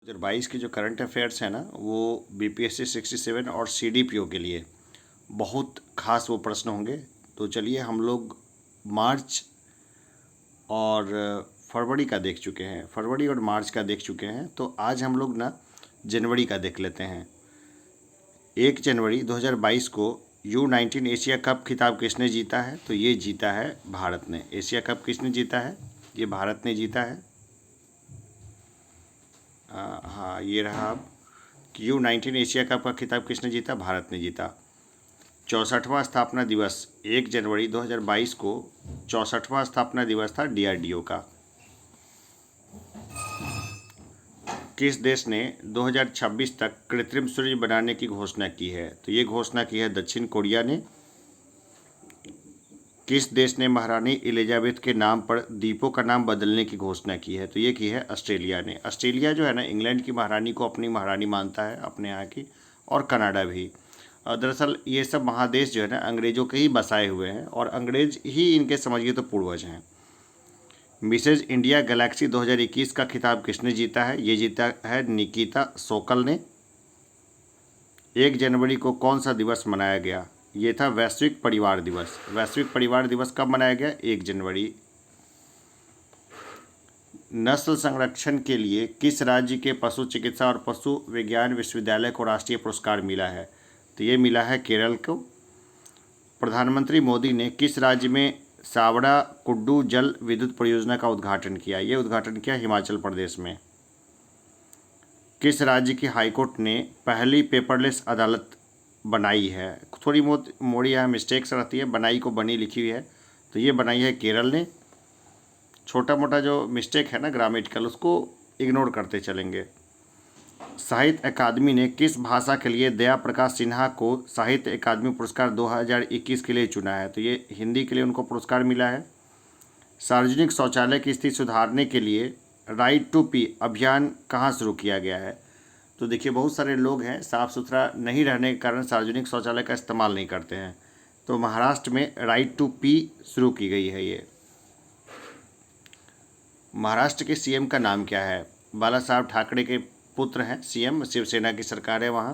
2022 के जो current affairs हैं ना, वो बीपीएससी 67 और सीडीपीओ के लिए बहुत खास वो प्रश्न होंगे। तो चलिए, हम लोग मार्च और फरवरी का देख चुके हैं, फरवरी और मार्च का देख चुके हैं। तो आज हम लोग ना जनवरी का देख लेते हैं। 1 जनवरी 2022 को U19 एशिया कप खिताब किसने जीता है? तो ये जीता है भारत ने। एशिया कप किसने जीता है? ये भारत ने जीता है। हाँ, ये रहा। अब U19 एशिया कप का खिताब किसने जीता? भारत ने जीता। 64वां स्थापना दिवस 1 जनवरी 2022 को 64वां स्थापना दिवस था DRDO का। किस देश ने 2026 तक कृत्रिम सूर्य बनाने की घोषणा की है? तो ये घोषणा की है दक्षिण कोरिया ने। किस देश ने महारानी एलिजाबेथ के नाम पर द्वीपों का नाम बदलने की घोषणा की है? तो ये की है ऑस्ट्रेलिया ने। ऑस्ट्रेलिया जो है ना, इंग्लैंड की महारानी को अपनी महारानी मानता है, अपने यहाँ की, और कनाडा भी। दरअसल ये सब महादेश जो है ना, अंग्रेज़ों के ही बसाए हुए हैं, और अंग्रेज ही इनके समझिए तो पूर्वज हैं। मिसेज इंडिया गैलेक्सी 2021 का खिताब किसने जीता है? ये जीता है निकिता सोकल ने। 1 जनवरी को कौन सा दिवस मनाया गया? ये था वैश्विक परिवार दिवस। वैश्विक परिवार दिवस कब मनाया गया? 1 जनवरी। नस्ल संरक्षण के लिए किस राज्य के पशु चिकित्सा और पशु विज्ञान विश्वविद्यालय को राष्ट्रीय पुरस्कार मिला है? तो ये मिला है केरल को। प्रधानमंत्री मोदी ने किस राज्य में सावड़ा कुड्डू जल विद्युत परियोजना का उद्घाटन किया? ये उद्घाटन किया हिमाचल प्रदेश में। किस राज्य की हाईकोर्ट ने पहली पेपरलेस अदालत बनाई है? थोड़ी मोड़ी यहाँ मिस्टेक्स रहती है, बनाई को बनी लिखी हुई है, तो ये बनाई है केरल ने। छोटा मोटा जो मिस्टेक है ना ग्रामेटिकल, उसको इग्नोर करते चलेंगे। साहित्य अकादमी ने किस भाषा के लिए दया प्रकाश सिन्हा को साहित्य अकादमी पुरस्कार 2021 के लिए चुना है? तो ये हिंदी के लिए उनको पुरस्कार मिला है। सार्वजनिक शौचालय की स्थिति सुधारने के लिए राइट टू पी अभियान कहाँ शुरू किया गया है? तो देखिए, बहुत सारे लोग हैं साफ़ सुथरा नहीं रहने के कारण सार्वजनिक शौचालय का इस्तेमाल नहीं करते हैं, तो महाराष्ट्र में राइट टू पी शुरू की गई है। ये महाराष्ट्र के सीएम का नाम क्या है? बाला साहब ठाकरे के पुत्र हैं सीएम, शिवसेना की सरकार है वहाँ।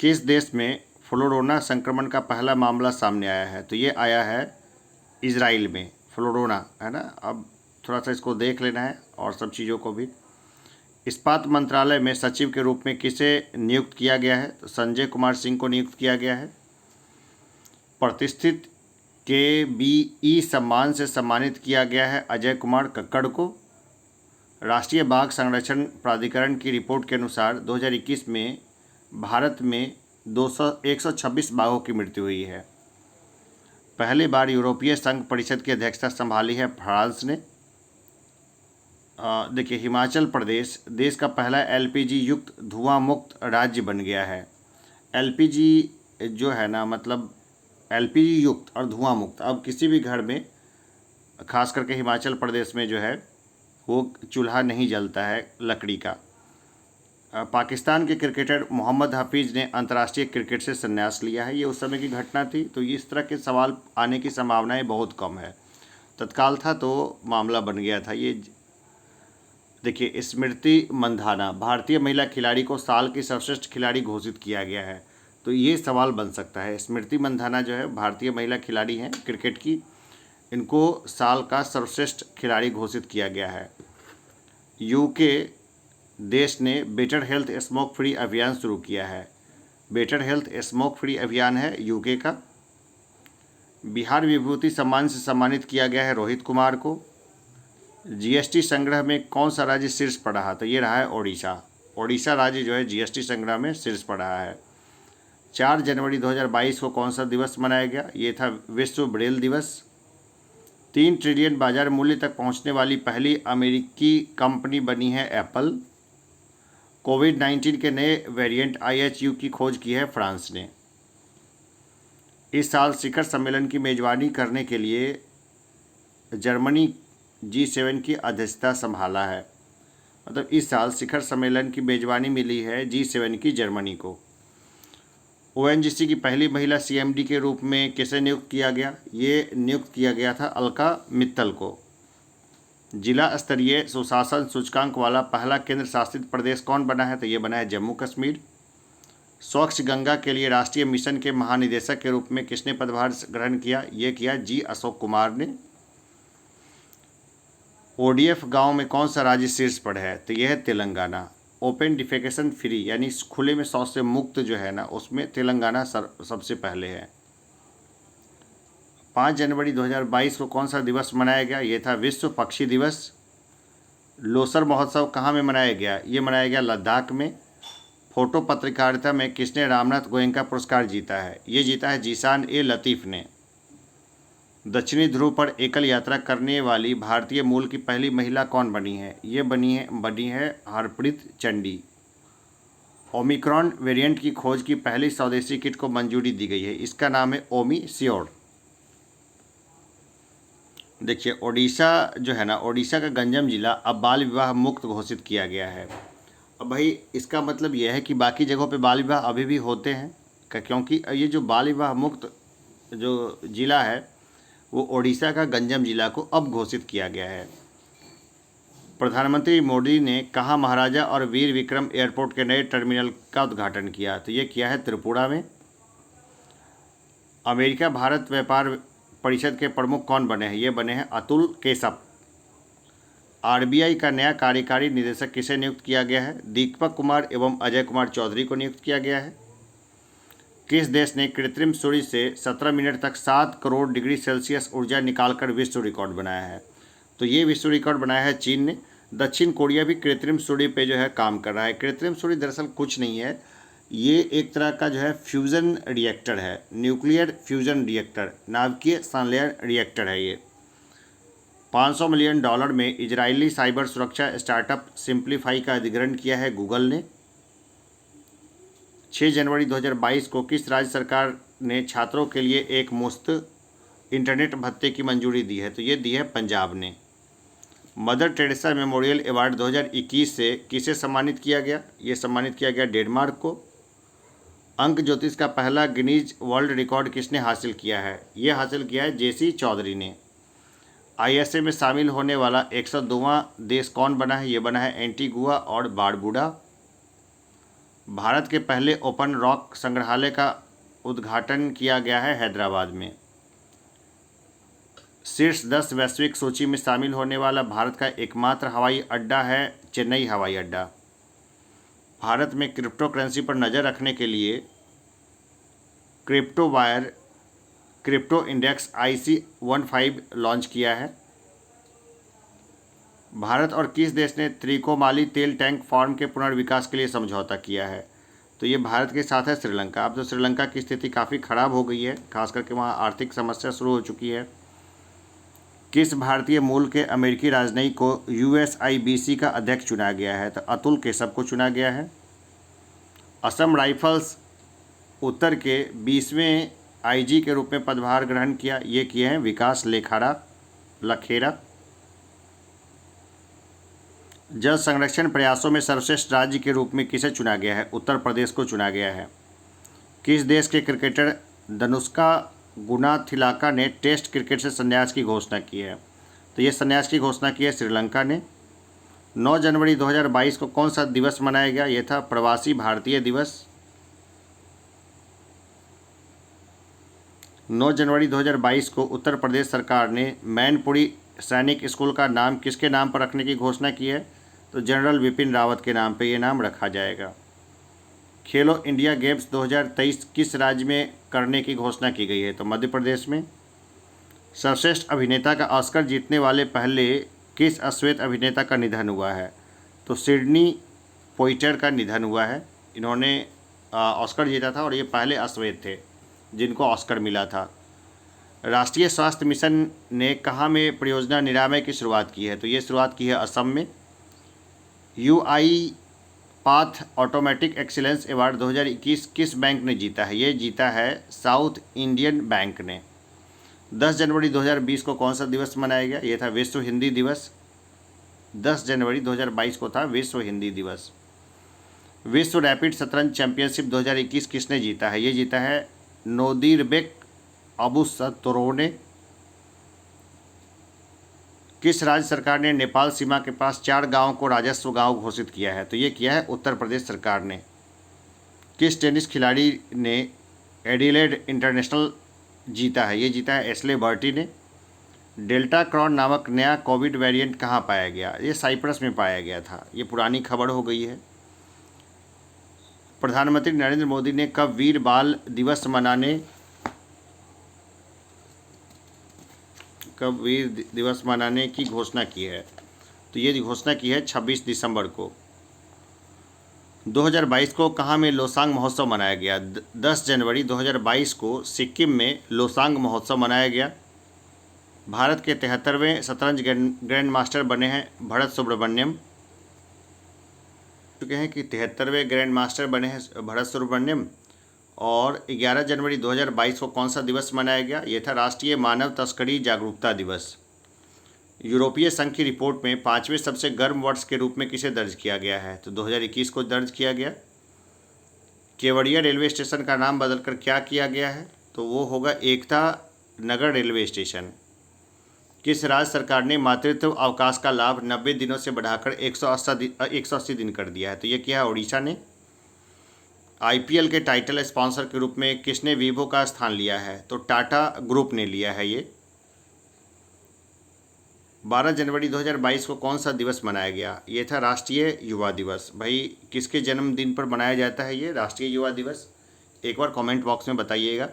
किस देश में फ्लोरोना संक्रमण का पहला मामला सामने आया है? तो ये आया है इजराइल में। फ्लोरोना है ना, अब थोड़ा सा इसको देख लेना है और सब चीज़ों को भी। इस्पात मंत्रालय में सचिव के रूप में किसे नियुक्त किया गया है? तो संजय कुमार सिंह को नियुक्त किया गया है। प्रतिष्ठित KBE सम्मान से सम्मानित किया गया है अजय कुमार कक्कड़ को। राष्ट्रीय बाघ संरक्षण प्राधिकरण की रिपोर्ट के अनुसार 2021 में भारत में 126 बाघों की मृत्यु हुई है। पहली बार यूरोपीय संघ परिषद की अध्यक्षता संभाली है फ्रांस ने। देखिए, हिमाचल प्रदेश देश का पहला LPG युक्त धुआं मुक्त राज्य बन गया है। LPG जो है ना, मतलब LPG युक्त और धुआं मुक्त, अब किसी भी घर में, खास करके हिमाचल प्रदेश में जो है, वो चूल्हा नहीं जलता है लकड़ी का। पाकिस्तान के क्रिकेटर मोहम्मद हफीज़ ने अंतर्राष्ट्रीय क्रिकेट से संन्यास लिया है। ये उस समय की घटना थी, तो इस तरह के सवाल आने की संभावनाएं बहुत कम है। तत्काल था तो मामला बन गया था ये। देखिए, स्मृति मंधाना भारतीय महिला खिलाड़ी को साल की सर्वश्रेष्ठ खिलाड़ी घोषित किया गया है। तो ये सवाल बन सकता है। स्मृति मंधाना जो है भारतीय महिला खिलाड़ी हैं क्रिकेट की, इनको साल का सर्वश्रेष्ठ खिलाड़ी घोषित किया गया है। UK देश ने बेटर हेल्थ स्मोक फ्री अभियान शुरू किया है। बेटर हेल्थ स्मोक फ्री अभियान है UK का। बिहार विभूति सम्मान से सम्मानित किया गया है रोहित कुमार को। GST संग्रह में कौन सा राज्य शीर्ष पर रहा? तो ये रहा है ओडिशा। ओडिशा राज्य जो है GST संग्रह में शीर्ष पर रहा है। 4 जनवरी 2022 को कौन सा दिवस मनाया गया? ये था विश्व ब्रेल दिवस। 3 ट्रिलियन बाजार मूल्य तक पहुंचने वाली पहली अमेरिकी कंपनी बनी है एप्पल। कोविड-19 के नए वेरिएंट IHU की खोज की है फ्रांस ने। इस साल शिखर सम्मेलन की मेजबानी करने के लिए जर्मनी G7 की अध्यक्षता संभाला है। मतलब इस साल शिखर सम्मेलन की मेजबानी मिली है G7 की जर्मनी को। ONGC की पहली महिला CMD के रूप में किसे नियुक्त किया गया? ये नियुक्त किया गया था अलका मित्तल को। जिला स्तरीय सुशासन सूचकांक वाला पहला केंद्र शासित प्रदेश कौन बना है? तो ये बना है जम्मू कश्मीर। स्वच्छ गंगा के लिए राष्ट्रीय मिशन के महानिदेशक के रूप में किसने पदभार ग्रहण किया? ये किया जी अशोक कुमार ने। ओडीएफ गांव में कौन सा राज्य शीर्ष पर है? तो यह है तेलंगाना। ओपन डिफेकेशन फ्री यानी खुले में शौच से मुक्त जो है ना, उसमें तेलंगाना सबसे पहले है। 5 जनवरी 2022 को कौन सा दिवस मनाया गया? ये था विश्व पक्षी दिवस। लोसर महोत्सव कहाँ में मनाया गया? ये मनाया गया लद्दाख में। फोटो पत्रकारिता में किसने रामनाथ गोयनका पुरस्कार जीता है? ये जीता है जीशान ए लतीफ़ ने। दक्षिणी ध्रुव पर एकल यात्रा करने वाली भारतीय मूल की पहली महिला कौन बनी है? ये बनी है हरप्रीत चंडी। ओमिक्रॉन वेरिएंट की खोज की पहली स्वदेशी किट को मंजूरी दी गई है, इसका नाम है ओमी श्योर। देखिए ओडिशा जो है ना, ओडिशा का गंजम जिला अब बाल विवाह मुक्त घोषित किया गया है। अब भाई इसका मतलब यह है कि बाकी जगहों पे बाल विवाह अभी भी होते हैं, क्योंकि ये जो बाल विवाह मुक्त जो जिला है वो ओडिशा का गंजम जिला को अब घोषित किया गया है। प्रधानमंत्री मोदी ने कहाँ महाराजा और वीर विक्रम एयरपोर्ट के नए टर्मिनल का उद्घाटन किया? तो ये किया है त्रिपुरा में। अमेरिका भारत व्यापार परिषद के प्रमुख कौन बने हैं? ये बने हैं अतुल केशप। आरबीआई का नया कार्यकारी निदेशक किसे नियुक्त किया गया है? दीपक कुमार एवं अजय कुमार चौधरी को नियुक्त किया गया है। किस देश ने कृत्रिम सूर्य से 17 मिनट तक 7 करोड़ डिग्री सेल्सियस ऊर्जा निकालकर विश्व रिकॉर्ड बनाया है? तो ये विश्व रिकॉर्ड बनाया है चीन ने। दक्षिण कोरिया भी कृत्रिम सूर्य पे जो है काम कर रहा है। कृत्रिम सूर्य दरअसल कुछ नहीं है, ये एक तरह का जो है फ्यूज़न रिएक्टर है, न्यूक्लियर फ्यूज़न रिएक्टर, नाभिकीय संलयन रिएक्टर है ये। $500 मिलियन में इजरायली साइबर सुरक्षा स्टार्टअप सिंप्लीफाई का अधिग्रहण किया है गूगल ने। 6 जनवरी 2022 को किस राज्य सरकार ने छात्रों के लिए एक मुफ्त इंटरनेट भत्ते की मंजूरी दी है? तो ये दी है पंजाब ने। मदर टेरेसा मेमोरियल अवार्ड 2021 से किसे सम्मानित किया गया? ये सम्मानित किया गया डेनमार्क को। अंक ज्योतिष का पहला गिनीज वर्ल्ड रिकॉर्ड किसने हासिल किया है? ये हासिल किया है जेसी चौधरी ने। आईएसए में शामिल होने वाला 102वां देश कौन बना है? ये बना है एंटीगुआ और बारबुडा। भारत के पहले ओपन रॉक संग्रहालय का उद्घाटन किया गया है हैदराबाद में। शीर्ष 10 वैश्विक सूची में शामिल होने वाला भारत का एकमात्र हवाई अड्डा है चेन्नई हवाई अड्डा। भारत में क्रिप्टो करेंसी पर नज़र रखने के लिए क्रिप्टो इंडेक्स IC15 लॉन्च किया है। भारत और किस देश ने त्रिकोमाली तेल टैंक फार्म के पुनर्विकास के लिए समझौता किया है? तो ये भारत के साथ है श्रीलंका। अब तो श्रीलंका की स्थिति काफ़ी ख़राब हो गई है, खास करके वहाँ आर्थिक समस्या शुरू हो चुकी है। किस भारतीय मूल के अमेरिकी राजनयिक को USIBC का अध्यक्ष चुना गया है? तो अतुल केशप को चुना गया है। असम राइफल्स उत्तर के 20वें IG के रूप में पदभार ग्रहण किया, ये किए हैं विकास लखेरा। जल संरक्षण प्रयासों में सर्वश्रेष्ठ राज्य के रूप में किसे चुना गया है? उत्तर प्रदेश को चुना गया है। किस देश के क्रिकेटर धनुष्का गुनाथिलाका ने टेस्ट क्रिकेट से संन्यास की घोषणा की है? तो ये संन्यास की घोषणा की है श्रीलंका ने। 9 जनवरी 2022 को कौन सा दिवस मनाया गया? ये था प्रवासी भारतीय दिवस। 9 जनवरी 2022 को उत्तर प्रदेश सरकार ने मैनपुरी सैनिक स्कूल का नाम किसके नाम पर रखने की घोषणा की है? तो जनरल विपिन रावत के नाम पर यह नाम रखा जाएगा। खेलो इंडिया गेम्स 2023 किस राज्य में करने की घोषणा की गई है? तो मध्य प्रदेश में। सर्वश्रेष्ठ अभिनेता का ऑस्कर जीतने वाले पहले किस अश्वेत अभिनेता का निधन हुआ है? तो सिडनी पोइटर का निधन हुआ है। इन्होंने ऑस्कर जीता था और ये पहले अश्वेत थे जिनको ऑस्कर मिला था। राष्ट्रीय स्वास्थ्य मिशन ने कहाँ में परियोजना निरामय की शुरुआत की है? तो ये शुरुआत की है असम में। UI path automatic excellence award 2021 किस बैंक ने जीता है? ये जीता है साउथ इंडियन बैंक ने। 10 जनवरी 2020 को कौन सा दिवस मनाया गया? ये था विश्व हिंदी दिवस। 10 जनवरी 2022 को था विश्व हिंदी दिवस। विश्व रैपिड शतरंज चैंपियनशिप 2021 किसने जीता है? ये जीता है नोदिरबेक अबुसतोरोव ने। किस राज्य सरकार ने नेपाल सीमा के पास 4 गांवों को राजस्व गांव घोषित किया है? तो ये किया है उत्तर प्रदेश सरकार ने। किस टेनिस खिलाड़ी ने एडिलेड इंटरनेशनल जीता है? ये जीता है एशले बर्टी ने। डेल्टा क्रॉन नामक नया कोविड वेरिएंट कहाँ पाया गया? ये साइप्रस में पाया गया था। ये पुरानी खबर हो गई है। प्रधानमंत्री नरेंद्र मोदी ने कब वीर बाल दिवस मनाने की घोषणा की है? तो ये घोषणा की है 26 दिसंबर को। 2022 को कहाँ में लोसांग महोत्सव मनाया गया? 10 जनवरी 2022 को सिक्किम में लोसांग महोत्सव मनाया गया। भारत के 73वें शतरंज ग्रैंड मास्टर बने हैं भरत सुब्रमण्यम। चुके हैं कि 73वें ग्रैंड मास्टर बने हैं भरत सुब्रमण्यम। और 11 जनवरी 2022 को कौन सा दिवस मनाया गया? ये था राष्ट्रीय मानव तस्करी जागरूकता दिवस। यूरोपीय संघ की रिपोर्ट में 5वें सबसे गर्म वर्ष के रूप में किसे दर्ज किया गया है? तो 2021 को दर्ज किया गया। केवड़िया रेलवे स्टेशन का नाम बदलकर क्या किया गया है? तो वो होगा एकता नगर रेलवे स्टेशन। किस राज्य सरकार ने मातृत्व अवकाश का लाभ 90 दिनों से बढ़ाकर 180 दिन कर दिया है? तो ये किया है उड़ीसा ने। आईपीएल के टाइटल स्पॉन्सर के रूप में किसने वीवो का स्थान लिया है? तो टाटा ग्रुप ने लिया है ये। 12 जनवरी 2022 को कौन सा दिवस मनाया गया? ये था राष्ट्रीय युवा दिवस। भाई किसके जन्मदिन पर मनाया जाता है ये राष्ट्रीय युवा दिवस? एक बार कमेंट बॉक्स में बताइएगा।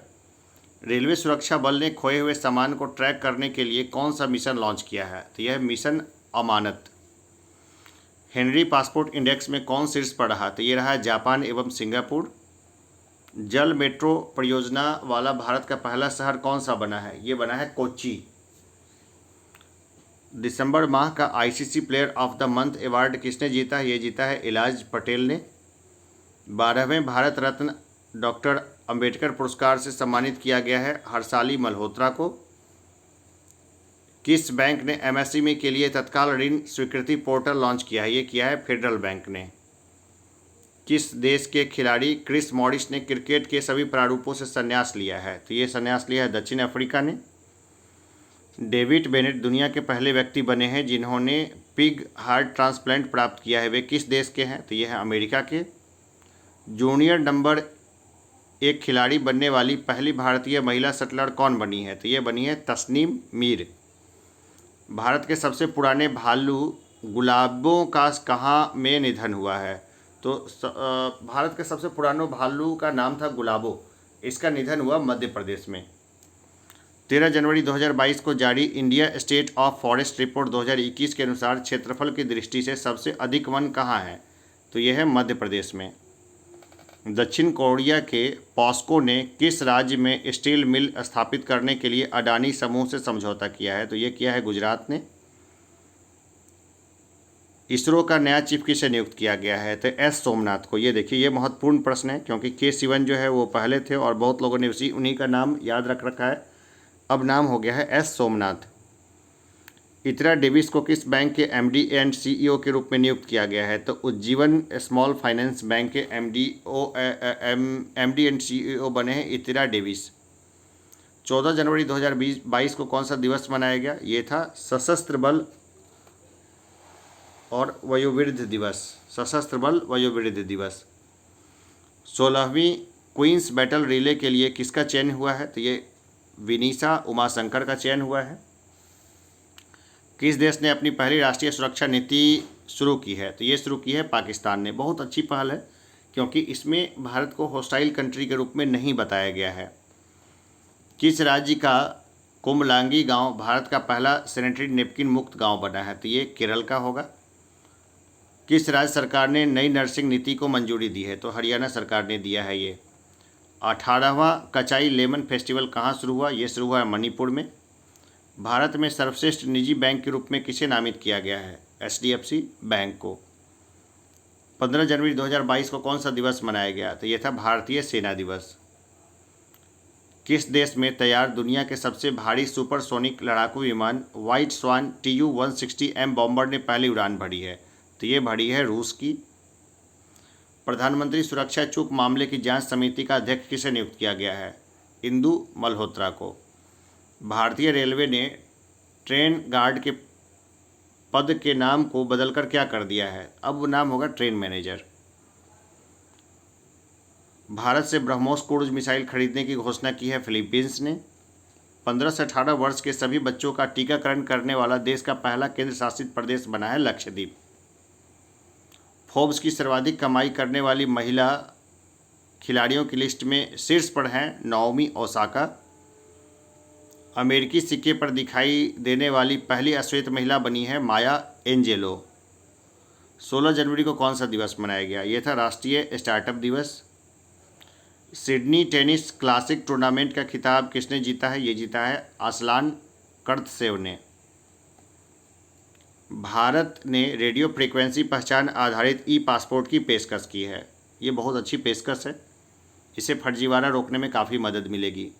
रेलवे सुरक्षा बल ने खोए हुए सामान को ट्रैक करने के लिए कौन सा मिशन लॉन्च किया है? तो यह मिशन अमानत। हेनरी पासपोर्ट इंडेक्स में कौन शीर्ष पर रहा? तो ये रहा जापान एवं सिंगापुर। जल मेट्रो परियोजना वाला भारत का पहला शहर कौन सा बना है? ये बना है कोच्चि। दिसंबर माह का ICC player of the month award किसने जीता है? ये जीता है इलाज पटेल ने। 12वें भारत रत्न डॉक्टर अंबेडकर पुरस्कार से सम्मानित किया गया है हर्षाली मल्होत्रा को। किस बैंक ने एमएसएमई के लिए तत्काल ऋण स्वीकृति पोर्टल लॉन्च किया है? ये किया है फेडरल बैंक ने। किस देश के खिलाड़ी क्रिस मॉरिस ने क्रिकेट के सभी प्रारूपों से संन्यास लिया है? तो ये संन्यास लिया है दक्षिण अफ्रीका ने। डेविड बेनेट दुनिया के पहले व्यक्ति बने हैं जिन्होंने पिग हार्ट ट्रांसप्लांट प्राप्त किया है। वे किस देश के हैं? तो ये है अमेरिका के। जूनियर नंबर 1 खिलाड़ी बनने वाली पहली भारतीय महिला शटलर कौन बनी है? तो ये बनी है तस्नीम मीर। भारत के सबसे पुराने भालू गुलाबों का कहाँ में निधन हुआ है? तो भारत के सबसे पुराने भालू का नाम था गुलाबो। इसका निधन हुआ मध्य प्रदेश में। 13 जनवरी 2022 को जारी India state of forest report 2021 के अनुसार क्षेत्रफल की दृष्टि से सबसे अधिक वन कहाँ है? तो यह है मध्य प्रदेश में। दक्षिण कोरिया के पॉस्को ने किस राज्य में स्टील मिल स्थापित करने के लिए अडानी समूह से समझौता किया है? तो ये किया है गुजरात ने। इसरो का नया चीफ किसे नियुक्त किया गया है? तो एस सोमनाथ को। ये देखिए ये महत्वपूर्ण प्रश्न है क्योंकि के सिवन जो है वो पहले थे और बहुत लोगों ने उन्हीं का नाम याद रख रखा है। अब नाम हो गया है एस सोमनाथ। इतरा डेविस को किस बैंक के एमडी एंड सीईओ के रूप में नियुक्त किया गया है? तो उज्जीवन स्मॉल फाइनेंस बैंक के एमडी एंड सीईओ बने हैं इतरा डेविस। 14 जनवरी 2022 को कौन सा दिवस मनाया गया? ये था सशस्त्र बल और वयोवृद्ध दिवस। सशस्त्र बल वयोवृद्ध दिवस। 16वीं क्वींस बैटल रिले के लिए किसका चयन हुआ है? तो ये विनीसा उमाशंकर का चयन हुआ है। किस देश ने अपनी पहली राष्ट्रीय सुरक्षा नीति शुरू की है? तो ये शुरू की है पाकिस्तान ने। बहुत अच्छी पहल है क्योंकि इसमें भारत को हॉस्टाइल कंट्री के रूप में नहीं बताया गया है। किस राज्य का कुमलांगी गांव भारत का पहला सैनिटरी नैपकिन मुक्त गांव बना है? तो ये केरल का होगा। किस राज्य सरकार ने नई नर्सिंग नीति को मंजूरी दी है? तो हरियाणा सरकार ने दिया है ये। 18वां कचाई लेमन फेस्टिवल कहाँ शुरू हुआ? ये शुरू हुआ है मणिपुर में। भारत में सर्वश्रेष्ठ निजी बैंक के रूप में किसे नामित किया गया है? HDFC बैंक को। 15 जनवरी 2022 को कौन सा दिवस मनाया गया? तो ये था भारतीय सेना दिवस। किस देश में तैयार दुनिया के सबसे भारी सुपरसोनिक लड़ाकू विमान व्हाइट स्वान TU-160M बॉम्बर ने पहली उड़ान भरी है? तो ये भरी है रूस की। प्रधानमंत्री सुरक्षा चूक मामले की जांच समिति का अध्यक्ष किसे नियुक्त किया गया है? इंदु मल्होत्रा को। भारतीय रेलवे ने ट्रेन गार्ड के पद के नाम को बदलकर क्या कर दिया है, अब वो नाम होगा ट्रेन मैनेजर। भारत से ब्रह्मोस क्रूज मिसाइल खरीदने की घोषणा की है फिलीपींस ने। 15 से 18 वर्ष के सभी बच्चों का टीकाकरण करने वाला देश का पहला केंद्र शासित प्रदेश बना है लक्षद्वीप। फोर्ब्स की सर्वाधिक कमाई करने वाली महिला खिलाड़ियों की लिस्ट में शीर्ष पर हैं नाओमी ओसाका। अमेरिकी सिक्के पर दिखाई देने वाली पहली अश्वेत महिला बनी है माया एंजेलो। 16 जनवरी को कौन सा दिवस मनाया गया, ये था राष्ट्रीय स्टार्टअप दिवस। सिडनी टेनिस क्लासिक टूर्नामेंट का खिताब किसने जीता है, ये जीता है असलान कर्तसेव ने। भारत ने रेडियो फ्रीक्वेंसी पहचान आधारित ई पासपोर्ट की पेशकश की है। ये बहुत अच्छी पेशकश है, इससे फर्जीवाड़ा रोकने में काफ़ी मदद मिलेगी।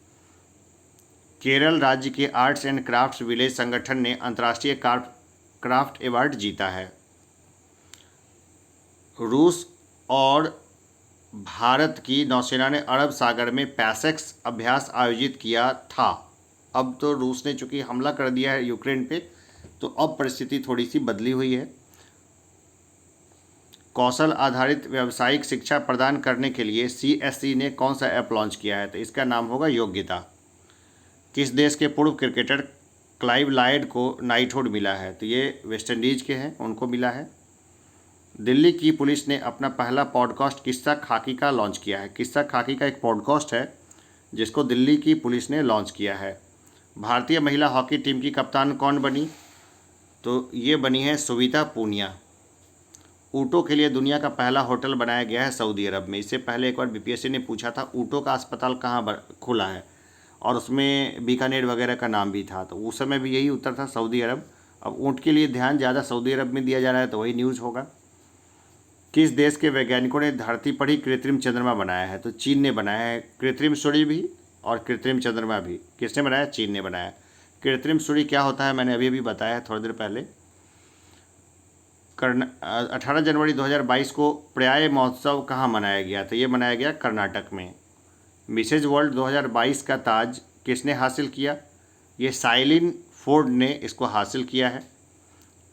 केरल राज्य के आर्ट्स एंड क्राफ्ट्स विलेज संगठन ने अंतर्राष्ट्रीय क्राफ्ट अवार्ड जीता है। रूस और भारत की नौसेना ने अरब सागर में पैसेक्स अभ्यास आयोजित किया था। अब तो रूस ने चूंकि हमला कर दिया है यूक्रेन पे, तो अब परिस्थिति थोड़ी सी बदली हुई है। कौशल आधारित व्यावसायिक शिक्षा प्रदान करने के लिए CSE ने कौन सा ऐप लॉन्च किया है, तो इसका नाम होगा योग्यता। किस देश के पूर्व क्रिकेटर क्लाइव लायड को नाइटहुड मिला है, तो ये वेस्ट इंडीज़ के हैं, उनको मिला है। दिल्ली की पुलिस ने अपना पहला पॉडकास्ट किस्सा खाकी का लॉन्च किया है। किस्सा खाकी का एक पॉडकास्ट है जिसको दिल्ली की पुलिस ने लॉन्च किया है। भारतीय महिला हॉकी टीम की कप्तान कौन बनी, तो ये बनी है सुविता पूनिया। ऊँटों के लिए दुनिया का पहला होटल बनाया गया है सऊदी अरब में। इससे पहले एक बार BPSC ने पूछा था ऊँटों का अस्पताल कहाँ खुला है, और उसमें बीकानेर वगैरह का नाम भी था, तो उस समय भी यही उत्तर था सऊदी अरब। अब ऊँट के लिए ध्यान ज़्यादा सऊदी अरब में दिया जा रहा है, तो वही न्यूज़ होगा। किस देश के वैज्ञानिकों ने धरती पर ही कृत्रिम चंद्रमा बनाया है, तो चीन ने बनाया है। कृत्रिम सूर्य भी और कृत्रिम चंद्रमा भी किसने बनाया, चीन ने बनाया। कृत्रिम सूर्य क्या होता है मैंने अभी अभी बताया है थोड़ी देर पहले। 18 जनवरी 2022 को पर्याय महोत्सव कहाँ मनाया गया, तो ये मनाया गया कर्नाटक में। मिसेज वर्ल्ड 2022 का ताज किसने हासिल किया, ये साइलिन फोर्ड ने इसको हासिल किया है।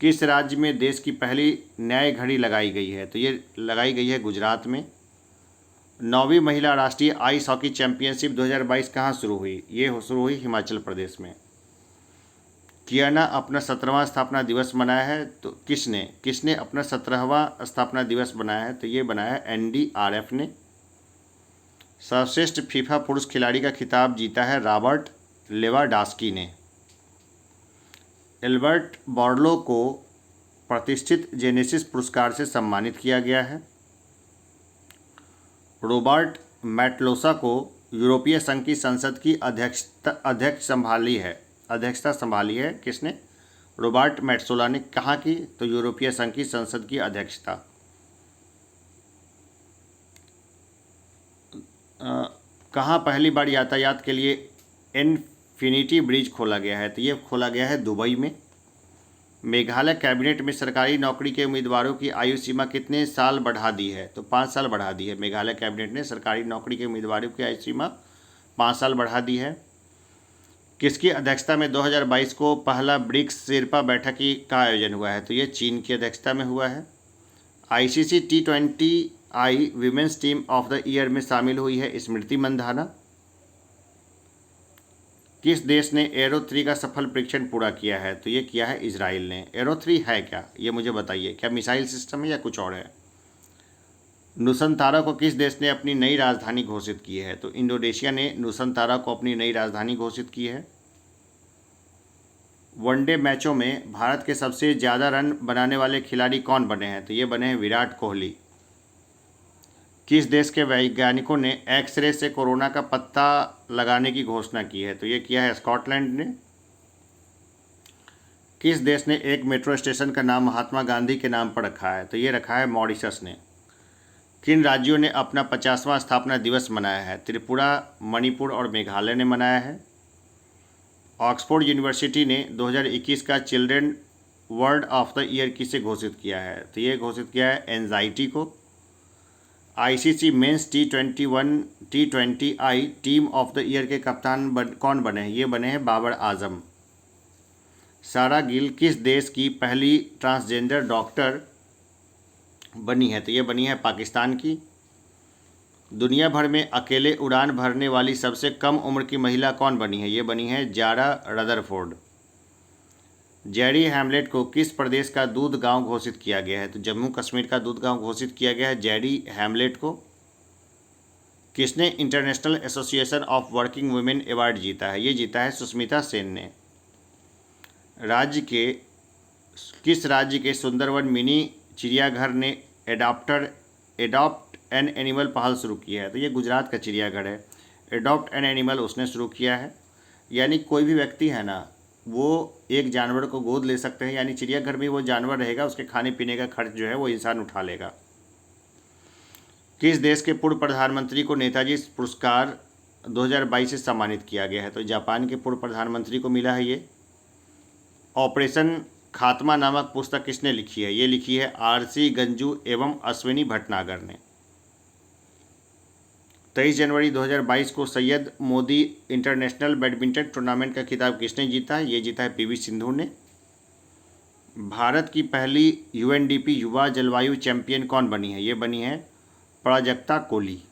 किस राज्य में देश की पहली न्याय घड़ी लगाई गई है, तो ये लगाई गई है गुजरात में। 9वीं महिला राष्ट्रीय आइस हॉकी चैंपियनशिप 2022 कहाँ शुरू हुई, ये शुरू हुई हिमाचल प्रदेश में। कियाना अपना 17वां स्थापना दिवस मनाया है, तो किसने अपना 17वां स्थापना दिवस बनाया है, तो ये बनाया है NDRF ने। सर्वश्रेष्ठ फीफा पुरुष खिलाड़ी का खिताब जीता है रॉबर्ट लेवाडास्की ने। एल्बर्ट बॉर्लो को प्रतिष्ठित जेनेसिस पुरस्कार से सम्मानित किया गया है। रॉबर्ट मैटलोसा को यूरोपीय संघ की संसद की अध्यक्षता संभाली है किसने, रॉबर्ट मैटसोला ने। कहाँ की, तो यूरोपीय संघ की संसद की अध्यक्षता। कहाँ पहली बार यातायात के लिए इन्फिनिटी ब्रिज खोला गया है, तो ये खोला गया है दुबई में। मेघालय कैबिनेट में सरकारी नौकरी के उम्मीदवारों की आयु सीमा कितने साल बढ़ा दी है, तो 5 साल बढ़ा दी है। मेघालय कैबिनेट ने सरकारी नौकरी के उम्मीदवारों की आयु सीमा 5 साल बढ़ा दी है। किसकी अध्यक्षता में 2022 को पहला ब्रिक्स शेरपा बैठक का आयोजन हुआ है, तो ये चीन की अध्यक्षता में हुआ है। ICC T20I women's team of the year में शामिल हुई है स्मृति मंधाना। किस देश ने एरो 3 का सफल परीक्षण पूरा किया है, तो ये किया है इजराइल ने। एरो 3 है क्या, ये मुझे बताइए, क्या मिसाइल सिस्टम है या कुछ और है। नुसंतारा को किस देश ने अपनी नई राजधानी घोषित की है, तो इंडोनेशिया ने नुसंतारा को अपनी नई राजधानी घोषित की है। वनडे मैचों में भारत के सबसे ज़्यादा रन बनाने वाले खिलाड़ी कौन बने हैं, तो ये बने हैं विराट कोहली। किस देश के वैज्ञानिकों ने एक्सरे से कोरोना का पता लगाने की घोषणा की है, तो ये किया है स्कॉटलैंड ने। किस देश ने एक मेट्रो स्टेशन का नाम महात्मा गांधी के नाम पर रखा है, तो ये रखा है मॉरिशस ने। किन राज्यों ने अपना 50वां स्थापना दिवस मनाया है, त्रिपुरा, मणिपुर और मेघालय ने मनाया है। ऑक्सफोर्ड यूनिवर्सिटी ने 2021 का children word of the year किसे घोषित किया है, तो ये घोषित किया है एंजाइटी को। ICC men's T20I team of the year के कप्तान कौन बने हैं, ये बने हैं बाबर आजम। सारा गिल किस देश की पहली ट्रांसजेंडर डॉक्टर बनी है? तो ये बनी है पाकिस्तान की। दुनिया भर में अकेले उड़ान भरने वाली सबसे कम उम्र की महिला कौन बनी है? ये बनी है जारा रदरफोर्ड। जेरी हैमलेट को किस प्रदेश का दूध गांव घोषित किया गया है? तो जम्मू कश्मीर का दूध गांव घोषित किया गया है जेरी हैमलेट को। किसने international association of working women award जीता है? ये जीता है सुष्मिता सेन ने। किस राज्य के सुंदरवन मिनी चिड़ियाघर ने एडॉप्ट एन एनिमल पहल शुरू की है? तो ये गुजरात का चिड़ियाघर है। एडॉप्ट एन एनिमल उसने शुरू किया है। यानी कोई भी व्यक्ति है ना, वो एक जानवर को गोद ले सकते हैं, यानी चिड़ियाघर में वो जानवर रहेगा, उसके खाने पीने का खर्च जो है वो इंसान उठा लेगा। किस देश के पूर्व प्रधानमंत्री को नेताजी पुरस्कार 2022 से सम्मानित किया गया है? तो जापान के पूर्व प्रधानमंत्री को मिला है ये। ऑपरेशन खात्मा नामक पुस्तक किसने लिखी है? ये लिखी है आरसी गंजू एवं अश्विनी भटनागर ने। 23 जनवरी 2022 को Syed Modi international badminton tournament का खिताब किसने जीता है? ये जीता है पीवी सिंधु ने। भारत की पहली यूएनडीपी युवा जलवायु चैंपियन कौन बनी है? ये बनी है प्राजक्ता कोली।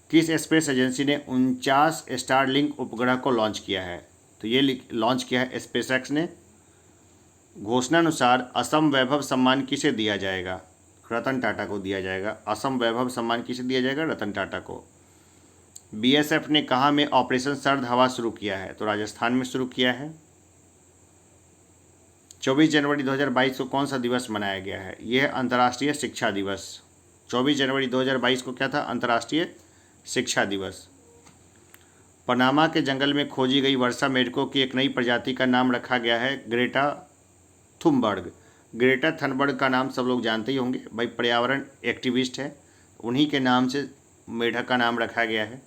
किस स्पेस एजेंसी ने 49 स्टारलिंक उपग्रह को लॉन्च किया है? तो ये लॉन्च किया है स्पेसएक्स ने। घोषणानुसार असम वैभव सम्मान किसे दिया जाएगा? रतन टाटा को दिया जाएगा। असम वैभव सम्मान किसे दिया जाएगा? रतन टाटा को। बीएसएफ ने कहाँ में ऑपरेशन सर्द हवा शुरू किया है? तो राजस्थान में शुरू किया है। 24 जनवरी 2022 को कौन सा दिवस मनाया गया है? यह है अंतर्राष्ट्रीय शिक्षा दिवस। 24 जनवरी 2022 को क्या था? अंतर्राष्ट्रीय शिक्षा दिवस। पनामा के जंगल में खोजी गई वर्षा मेढकों की एक नई प्रजाति का नाम रखा गया है ग्रेटा थुनबर्ग। ग्रेटा थनबर्ग का नाम सब लोग जानते ही होंगे भाई, पर्यावरण एक्टिविस्ट है, उन्हीं के नाम से मेढक का नाम रखा गया है।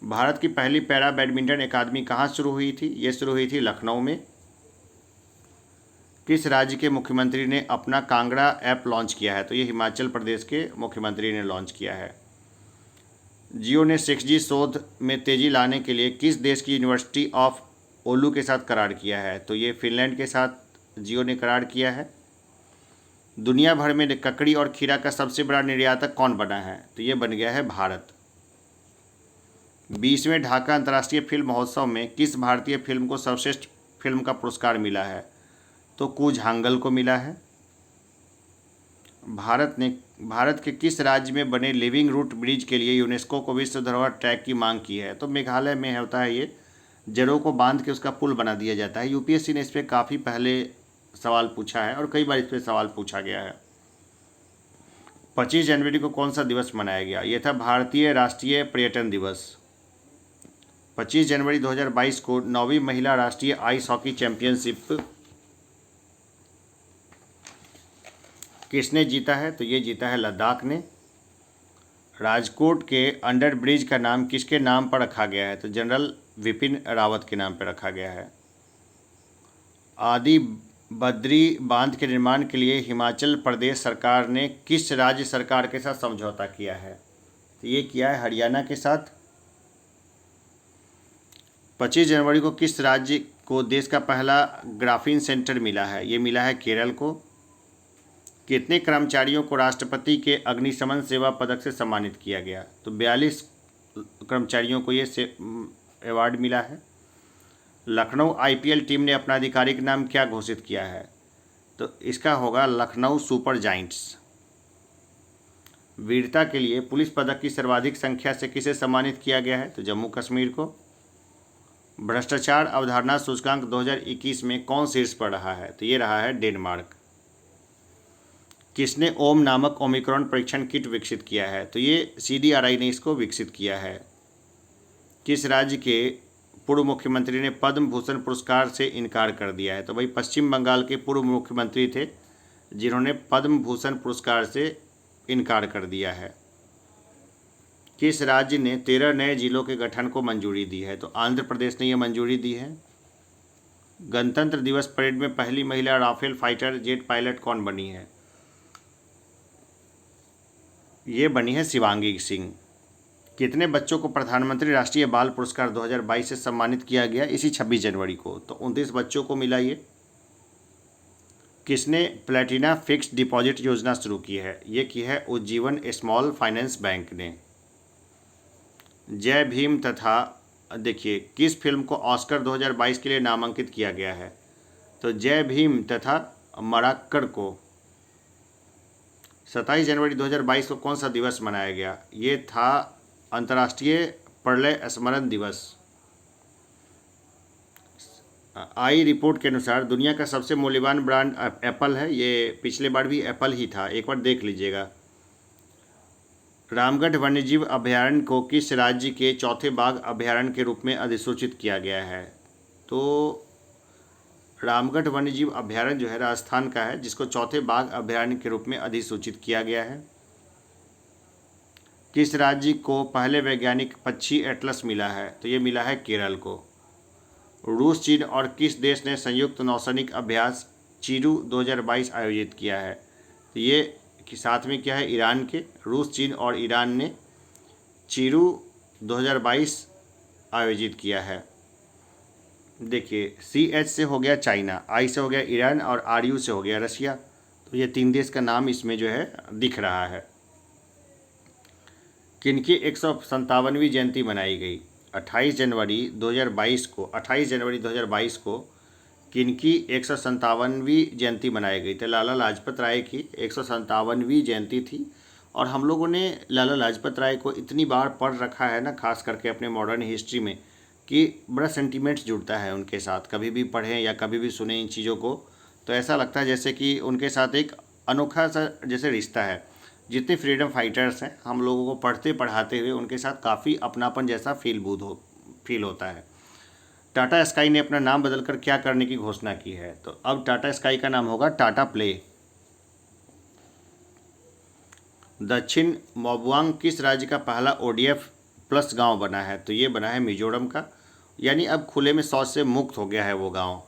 भारत की पहली पैरा बैडमिंटन अकादमी कहाँ शुरू हुई थी? ये शुरू हुई थी लखनऊ में। किस राज्य के मुख्यमंत्री ने अपना कांगड़ा ऐप लॉन्च किया है? तो ये हिमाचल प्रदेश के मुख्यमंत्री ने लॉन्च किया है। जियो ने 6G शोध में तेजी लाने के लिए किस देश की यूनिवर्सिटी ऑफ ओलू के साथ करार किया है? तो ये फिनलैंड के साथ जियो ने करार किया है। दुनिया भर में ककड़ी और खीरा का सबसे बड़ा निर्यातक कौन बना है? तो ये बन गया है भारत। 20वें ढाका अंतर्राष्ट्रीय फिल्म महोत्सव में किस भारतीय फिल्म को सर्वश्रेष्ठ फिल्म का पुरस्कार मिला है? तो कूच हांगल को मिला है। भारत के किस राज्य में बने लिविंग रूट ब्रिज के लिए यूनेस्को को विश्व धरोहर ट्रैक की मांग की है? तो मेघालय में होता है ये। जड़ों को बांध के उसका पुल बना दिया जाता है। यूपीएससी ने इस पर काफ़ी पहले सवाल पूछा है और कई बार इस पर सवाल पूछा गया है। 25 जनवरी को कौन सा दिवस मनाया गया? ये था भारतीय राष्ट्रीय पर्यटन दिवस। 25 जनवरी 2022 को 9वीं महिला राष्ट्रीय आइस हॉकी चैंपियनशिप किसने जीता है? तो ये जीता है लद्दाख ने। राजकोट के अंडर ब्रिज का नाम किसके नाम पर रखा गया है? तो जनरल विपिन रावत के नाम पर रखा गया है। आदि बद्री बांध के निर्माण के लिए हिमाचल प्रदेश सरकार ने किस राज्य सरकार के साथ समझौता किया है? तो ये किया है हरियाणा के साथ। 25 जनवरी को किस राज्य को देश का पहला ग्राफीन सेंटर मिला है? ये मिला है केरल को। कितने कर्मचारियों को राष्ट्रपति के अग्निशमन सेवा पदक से सम्मानित किया गया? तो 42 कर्मचारियों को ये अवार्ड मिला है। लखनऊ आईपीएल टीम ने अपना आधिकारिक नाम क्या घोषित किया है? तो इसका होगा लखनऊ सुपर जाइंट्स। वीरता के लिए पुलिस पदक की सर्वाधिक संख्या से किसे सम्मानित किया गया है? तो जम्मू कश्मीर को। भ्रष्टाचार अवधारणा सूचकांक 2021 में कौन शीर्ष पर रहा है? तो ये रहा है डेनमार्क। किसने ओम नामक ओमिक्रॉन परीक्षण किट विकसित किया है? तो ये सीडीआरआई ने इसको विकसित किया है। किस राज्य के पूर्व मुख्यमंत्री ने पद्म भूषण पुरस्कार से इनकार कर दिया है? तो भाई पश्चिम बंगाल के पूर्व मुख्यमंत्री थे जिन्होंने पद्म भूषण पुरस्कार से इनकार कर दिया है। किस राज्य ने 13 नए जिलों के गठन को मंजूरी दी है? तो आंध्र प्रदेश ने यह मंजूरी दी है। गणतंत्र दिवस परेड में पहली महिला राफेल फाइटर जेट पायलट कौन बनी है? ये बनी है शिवांगी सिंह। कितने बच्चों को प्रधानमंत्री राष्ट्रीय बाल पुरस्कार 2022 से सम्मानित किया गया इसी 26 जनवरी को? तो 29 बच्चों को मिला ये। किसने प्लेटिना फिक्स्ड डिपॉजिट योजना शुरू की है? ये की है उज्जीवन स्मॉल फाइनेंस बैंक ने। जय भीम तथा देखिए किस फिल्म को ऑस्कर 2022 के लिए नामांकित किया गया है? तो जय भीम तथा मराक्कड़ को 27 जनवरी 2022 को कौन सा दिवस मनाया गया? ये था अंतर्राष्ट्रीय प्रलय स्मरण दिवस। आई रिपोर्ट के अनुसार दुनिया का सबसे मूल्यवान ब्रांड एप्पल है। ये पिछले बार भी एप्पल ही था, एक बार देख लीजिएगा। रामगढ़ वन्यजीव अभयारण्य को किस राज्य के चौथे बाघ अभयारण्य के रूप में अधिसूचित किया गया है? तो रामगढ़ वन्यजीव अभयारण्य जो है राजस्थान का है, जिसको चौथे बाघ अभयारण्य के रूप में अधिसूचित किया गया है। किस राज्य को पहले वैज्ञानिक पक्षी एटलस मिला है? तो ये मिला है केरल को। रूस, चीन और किस देश ने संयुक्त नौसैनिक अभ्यास चीरू 2022 आयोजित किया है? तो ये कि साथ में क्या है, ईरान के। रूस, चीन और ईरान ने चीरू 2022 आयोजित किया है। देखिए CH से हो गया चाइना, I से हो गया ईरान और RU से हो गया रशिया। तो ये 3 देश का नाम इसमें जो है दिख रहा है। किनकी 157वीं जयंती मनाई गई? 28 जनवरी 2022 को किनकी 157वीं जयंती मनाई गई? तो लाला लाजपत राय की 157वीं जयंती थी। और हम लोगों ने लाला लाजपत राय को इतनी बार पढ़ रखा है ना, खास करके अपने मॉडर्न हिस्ट्री में, कि बड़ा सेंटीमेंट्स जुड़ता है उनके साथ। कभी भी पढ़ें या कभी भी सुने इन चीज़ों को तो ऐसा लगता है जैसे कि उनके साथ एक अनोखा सा जैसे रिश्ता है। जितने फ्रीडम फाइटर्स हैं, हम लोगों को पढ़ते पढ़ाते हुए उनके साथ काफ़ी अपनापन जैसा फील होता है। टाटा स्काई ने अपना नाम बदलकर क्या करने की घोषणा की है? तो अब टाटा स्काई का नाम होगा टाटा प्ले। दक्षिण मोबुआंग किस राज्य का पहला ODF प्लस गांव बना है? तो ये बना है मिजोरम का, यानी अब खुले में शौच से मुक्त हो गया है वो गांव।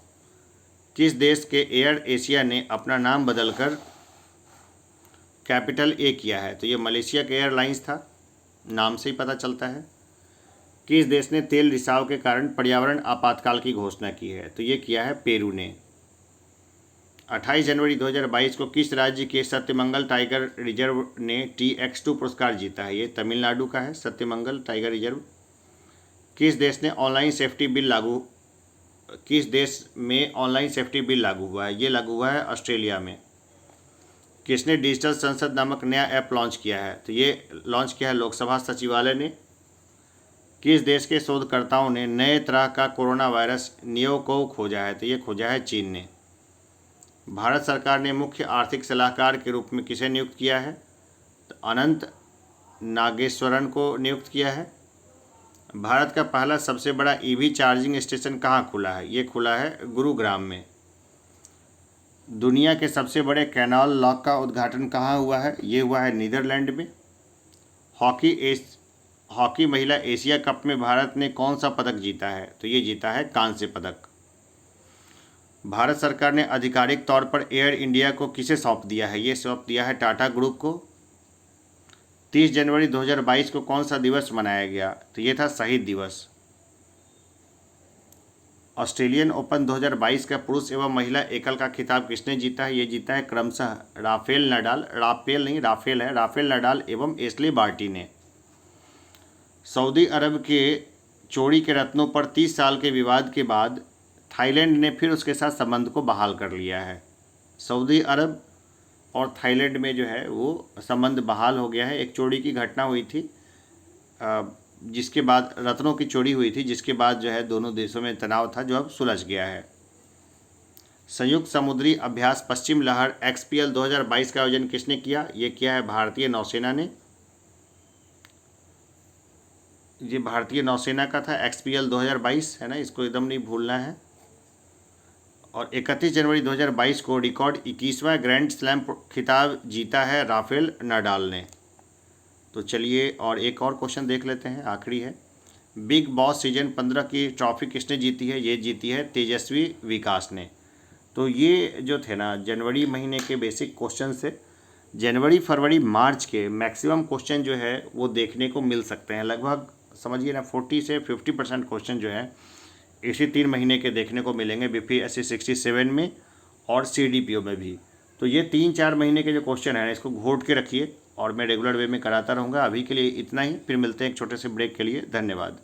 किस देश के एयर एशिया ने अपना नाम बदलकर कैपिटल A किया है? तो ये मलेशिया के एयरलाइंस था, नाम से ही पता चलता है। किस देश ने तेल रिसाव के कारण पर्यावरण आपातकाल की घोषणा की है? तो ये किया है पेरू ने। 28 जनवरी 2022 को किस राज्य के सत्यमंगल टाइगर रिजर्व ने TX2 पुरस्कार जीता है? ये तमिलनाडु का है सत्यमंगल टाइगर रिजर्व। किस देश में ऑनलाइन सेफ्टी बिल लागू हुआ है? ये लागू हुआ है ऑस्ट्रेलिया में। किसने डिजिटल संसद नामक नया ऐप लॉन्च किया है? तो ये लॉन्च किया है लोकसभा सचिवालय ने। किस देश के शोधकर्ताओं ने नए तरह का कोरोना वायरस नियो को खोजा है? तो ये खोजा है चीन ने। भारत सरकार ने मुख्य आर्थिक सलाहकार के रूप में किसे नियुक्त किया है? तो अनंत नागेश्वरन को नियुक्त किया है। भारत का पहला सबसे बड़ा EV चार्जिंग स्टेशन कहाँ खुला है? ये खुला है गुरुग्राम में। दुनिया के सबसे बड़े कैनाल लॉक का उद्घाटन कहाँ हुआ है? ये हुआ है नीदरलैंड में। हॉकी महिला एशिया कप में भारत ने कौन सा पदक जीता है? तो ये जीता है कांस्य पदक। भारत सरकार ने आधिकारिक तौर पर एयर इंडिया को किसे सौंप दिया है? ये सौंप दिया है टाटा ग्रुप को। 30 जनवरी 2022 को कौन सा दिवस मनाया गया? तो ये था शहीद दिवस। ऑस्ट्रेलियन ओपन 2022 का पुरुष एवं महिला एकल का खिताब किसने जीता है? ये जीता है क्रमशः राफेल नडाल एवं एशले बार्टी ने। सऊदी अरब के चोरी के रत्नों पर 30 साल के विवाद के बाद थाईलैंड ने फिर उसके साथ संबंध को बहाल कर लिया है। सऊदी अरब और थाईलैंड में जो है वो संबंध बहाल हो गया है। एक चोरी की घटना हुई थी, जिसके बाद रत्नों की चोरी हुई थी, जिसके बाद जो है दोनों देशों में तनाव था जो अब सुलझ गया है। संयुक्त समुद्री अभ्यास पश्चिम लहर XPL 2022 का आयोजन किसने किया? ये किया है भारतीय नौसेना ने। ये भारतीय नौसेना का था XPL 2022, है ना, इसको एकदम नहीं भूलना है। और 31 जनवरी 2022 को रिकॉर्ड 21वां ग्रैंड स्लैम खिताब जीता है राफेल नडाल ने। तो चलिए और एक और क्वेश्चन देख लेते हैं, आखिरी है। बिग बॉस सीजन 15 की ट्रॉफी किसने जीती है? ये जीती है तेजस्वी विकास ने। तो ये जो थे ना जनवरी महीने के बेसिक क्वेश्चन से, जनवरी फरवरी मार्च के मैक्सिमम क्वेश्चन जो है वो देखने को मिल सकते हैं। लगभग समझिए ना 40 से 50% क्वेश्चन जो है इसी 3 महीने के देखने को मिलेंगे BPSC 67 में और CDPO में भी। तो ये 3-4 महीने के जो क्वेश्चन हैं इसको घोट के रखिए और मैं रेगुलर वे में कराता रहूँगा। अभी के लिए इतना ही, फिर मिलते हैं एक छोटे से ब्रेक के लिए। धन्यवाद।